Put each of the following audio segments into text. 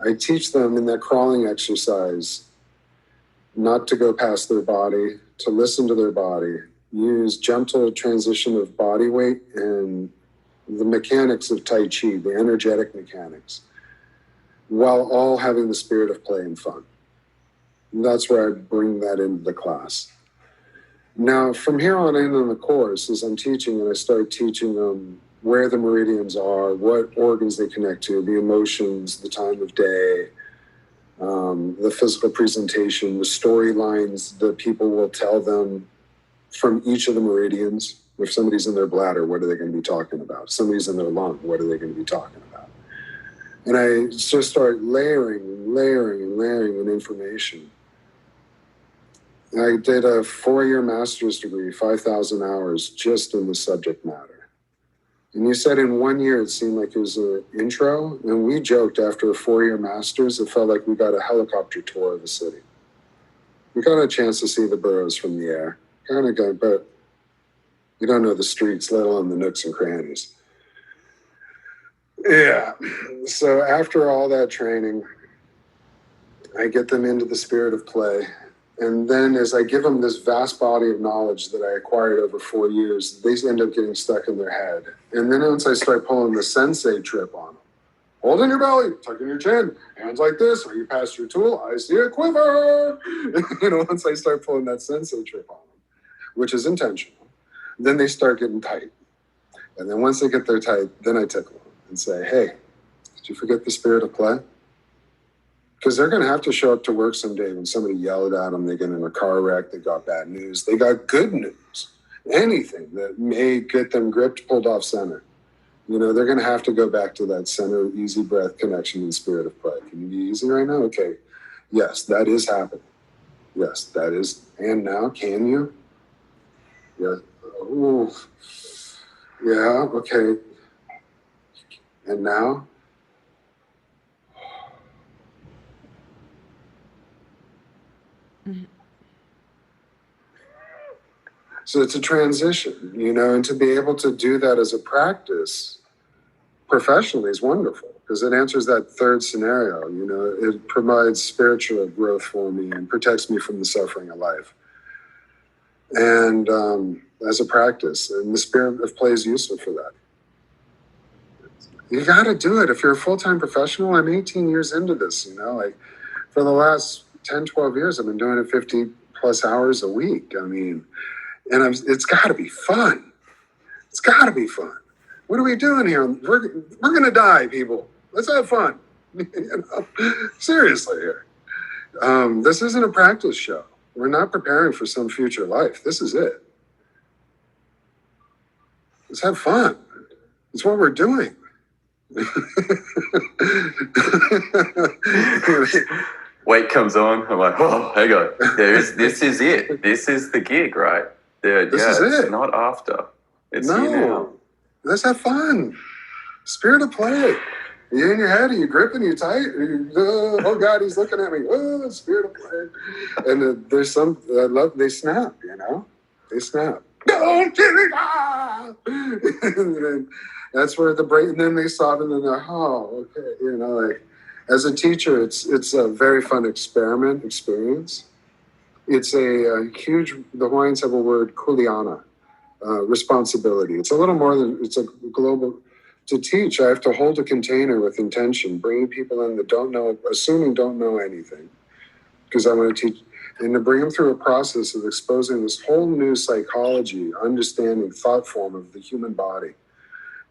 I teach them in that crawling exercise not to go past their body, to listen to their body, use gentle transition of body weight and the mechanics of Tai Chi, the energetic mechanics, while all having the spirit of play and fun. And that's where I bring that into the class. Now, from here on in the course, as I'm teaching, and I start teaching them where the meridians are, what organs they connect to, the emotions, the time of day, the physical presentation, the storylines that people will tell them from each of the meridians. If somebody's in their bladder, what are they going to be talking about? If somebody's in their lung, what are they going to be talking about? And I just start layering in information. I did a 4-year master's degree, 5,000 hours just in the subject matter. And you said in 1 year, it seemed like it was an intro. And we joked after a 4-year master's, it felt like we got a helicopter tour of the city. We got a chance to see the boroughs from the air. Kind of good, but you don't know the streets, let alone the nooks and crannies. Yeah. So after all that training, I get them into the spirit of play. And then as I give them this vast body of knowledge that I acquired over 4 years, they end up getting stuck in their head. And then once I start pulling the sensei trip on them, hold in your belly, tuck in your chin, hands like this, or you pass your tool, I see a quiver. Once I start pulling that sensei trip on them, which is intentional, then they start getting tight. And then once they get there tight, then I tickle them and say, hey, did you forget the spirit of play? Because they're going to have to show up to work someday when somebody yelled at them, they get in a car wreck, they got bad news, they got good news, anything that may get them gripped, pulled off center. They're going to have to go back to that center, easy breath connection and spirit of play. Can you be easy right now? Okay. Yes, that is happening. Yes, that is. And now, can you? Yeah. Ooh. Yeah, okay. And now? Mm-hmm. So it's a transition, and to be able to do that as a practice professionally is wonderful because it answers that third scenario. It provides spiritual growth for me and protects me from the suffering of life. And as a practice, and the spirit of play is useful for that. You got to do it. If you're a full-time professional, I'm 18 years into this, for the last 10, 12 years, I've been doing it 50 plus hours a week. It's got to be fun. It's got to be fun. What are we doing here? We're going to die, people. Let's have fun. Seriously here. This isn't a practice show. We're not preparing for some future life. This is it. Let's have fun. It's what we're doing. Weight comes on. I'm like, oh, hang on. This is it. This is the gig, right? This is it. It's not after. It's here now. Let's have fun. Spirit of play. Are you in your head? Are you gripping? Are you tight? Oh God, he's looking at me. Oh, spirit of play. And there's some, they snap, They snap. Don't give it up! And that's where the brain, and then they soften and they're, oh, okay. As a teacher, it's a very fun experience. It's a huge, the Hawaiians have a word, kuleana, responsibility. It's a little more than, it's a global, to teach, I have to hold a container with intention, bringing people in that don't know anything, because I want to teach, and to bring them through a process of exposing this whole new psychology, understanding, thought form of the human body.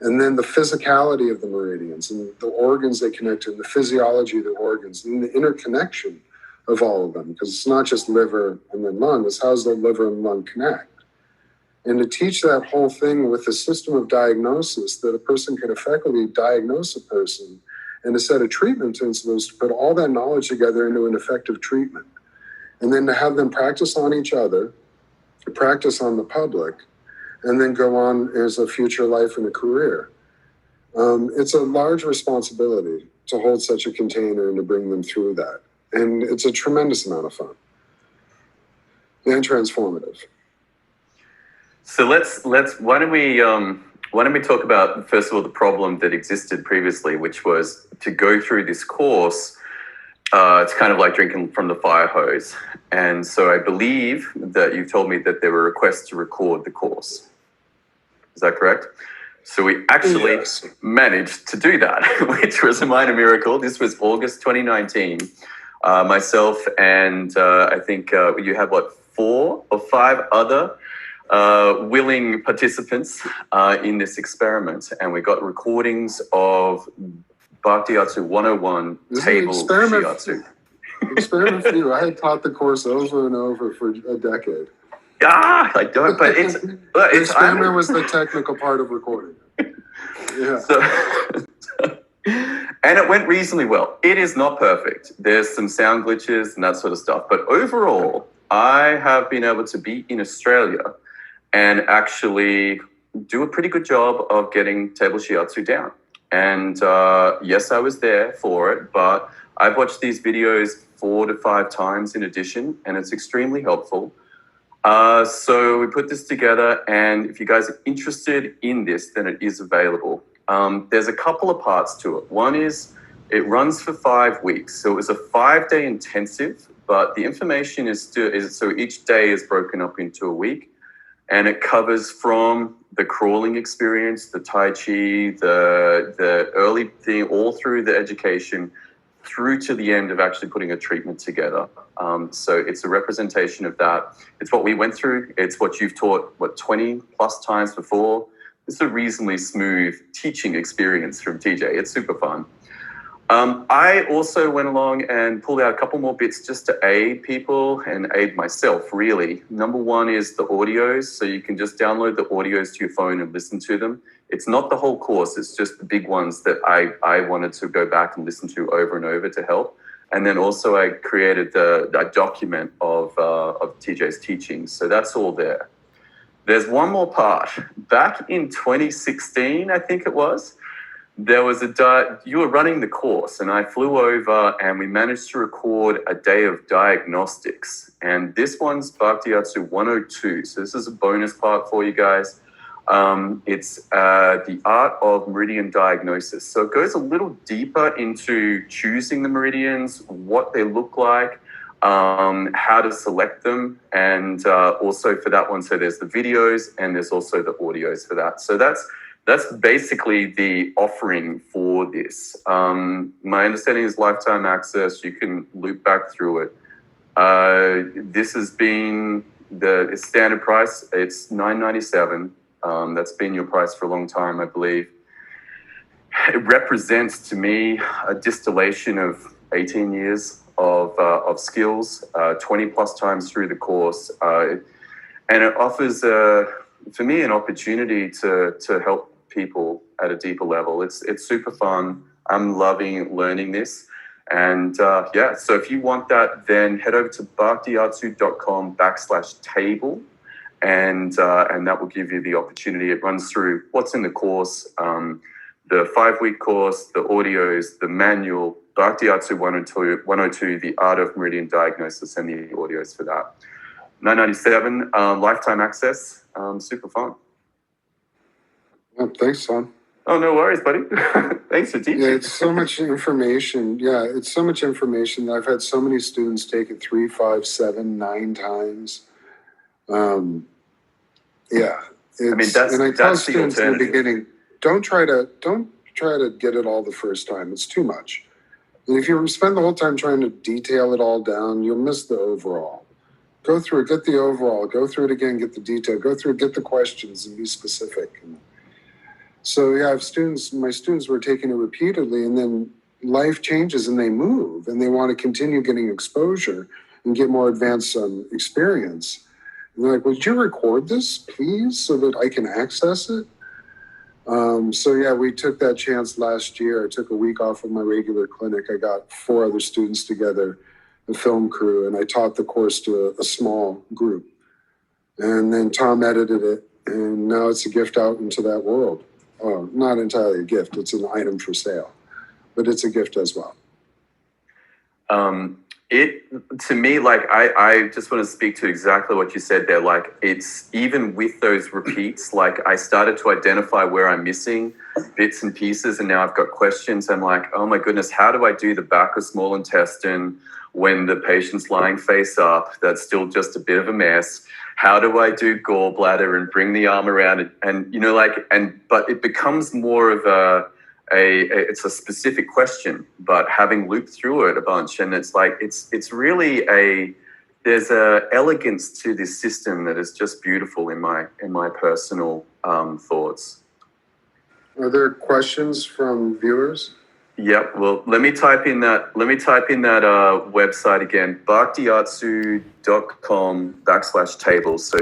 And then the physicality of the meridians and the organs they connect to, and the physiology of the organs, and the interconnection of all of them, because it's not just liver and then lung, it's how does the liver and lung connect? And to teach that whole thing with a system of diagnosis that a person could effectively diagnose a person and a set of treatment principles to put all that knowledge together into an effective treatment. And then to have them practice on each other, practice on the public, and then go on as a future life and a career. It's a large responsibility to hold such a container and to bring them through that. And it's a tremendous amount of fun and transformative. So why don't we talk about, first of all, the problem that existed previously, which was to go through this course It's kind of like drinking from the fire hose. And so I believe that you told me that there were requests to record the course. Is that correct? So we actually managed to do that, which was a minor miracle. This was August 2019. Myself and I think you had, 4 or 5 other willing participants in this experiment. And we got recordings of Bhaktiatsu 101 table shiatsu. Experiment for you. I had taught the course over and over for a decade. I don't, but it's... The experiment was the technical part of recording. Yeah. So, and it went reasonably well. It is not perfect. There's some sound glitches and that sort of stuff. But overall, I have been able to be in Australia and actually do a pretty good job of getting table shiatsu down. And yes, I was there for it, but I've watched these videos 4 to 5 times in addition, and it's extremely helpful. So we put this together, and if you guys are interested in this, then it is available. There's a couple of parts to it. One is it runs for 5 weeks. So it was a 5-day intensive, but the information is so each day is broken up into a week, and it covers from the crawling experience, the Tai Chi, the early thing, all through the education, through to the end of actually putting a treatment together. So it's a representation of that. It's what we went through. It's what you've taught, 20 plus times before. It's a reasonably smooth teaching experience from TJ. It's super fun. I also went along and pulled out a couple more bits just to aid people and aid myself, really. Number one is the audios. So you can just download the audios to your phone and listen to them. It's not the whole course. It's just the big ones that I wanted to go back and listen to over and over to help. And then also I created a document of TJ's teachings. So that's all there. There's one more part. Back in 2016, I think it was, there was you were running the course, and I flew over and we managed to record a day of diagnostics. And this one's Bhaktiatsu 102. So this is a bonus part for you guys. It's the art of meridian diagnosis. So it goes a little deeper into choosing the meridians, what they look like, how to select them, and also for that one, so there's the videos and there's also the audios for that. So that's basically the offering for this. My understanding is lifetime access. You can loop back through it. This has been the standard price. It's $9.97. That's been your price for a long time, I believe. It represents to me a distillation of 18 years of skills, 20 plus times through the course. And it offers, for me, an opportunity to help people at a deeper level. It's super fun. I'm loving learning this. And so if you want that, then head over to bhaktiatsu.com/table. And that will give you the opportunity. It runs through what's in the course, the 5-week course, the audios, the manual, Bhaktiatsu 102, the art of meridian diagnosis, and the audios for that. $9.97, lifetime access, super fun. Oh, thanks, son. Oh, no worries, buddy. Thanks for teaching. Yeah, it's so much information. Yeah, it's so much information. I've had so many students take it 3, 5, 7, 9 times. And I tell students in the beginning, don't try to get it all the first time. It's too much. And if you spend the whole time trying to detail it all down, you'll miss the overall. Go through it, get the overall, go through it again, get the detail, go through it, get the questions, and be specific. So I have students, my students were taking it repeatedly, and then life changes and they move and they want to continue getting exposure and get more advanced experience. And they're like, would you record this, please, so that I can access it? We took that chance last year. I took a week off of my regular clinic. I got 4 other students together, a film crew, and I taught the course to a small group. And then Tom edited it, and now it's a gift out into that world. Oh, not entirely a gift. It's an item for sale, but it's a gift as well. it, to me, like I just want to speak to exactly what you said there. Like, it's even with those repeats, like I started to identify where I'm missing bits and pieces, and now I've got questions. I'm like, oh my goodness, how do I do the back of small intestine when the patient's lying face up? That's still just a bit of a mess. How do I do gallbladder and bring the arm around and you know, like, but it becomes more of it's a specific question, but having looped through it a bunch, and it's like it's really there's a elegance to this system that is just beautiful in my personal thoughts. Are there questions from viewers? Yep. Well, let me type in that website again, bhaktiatsu.com/tables. So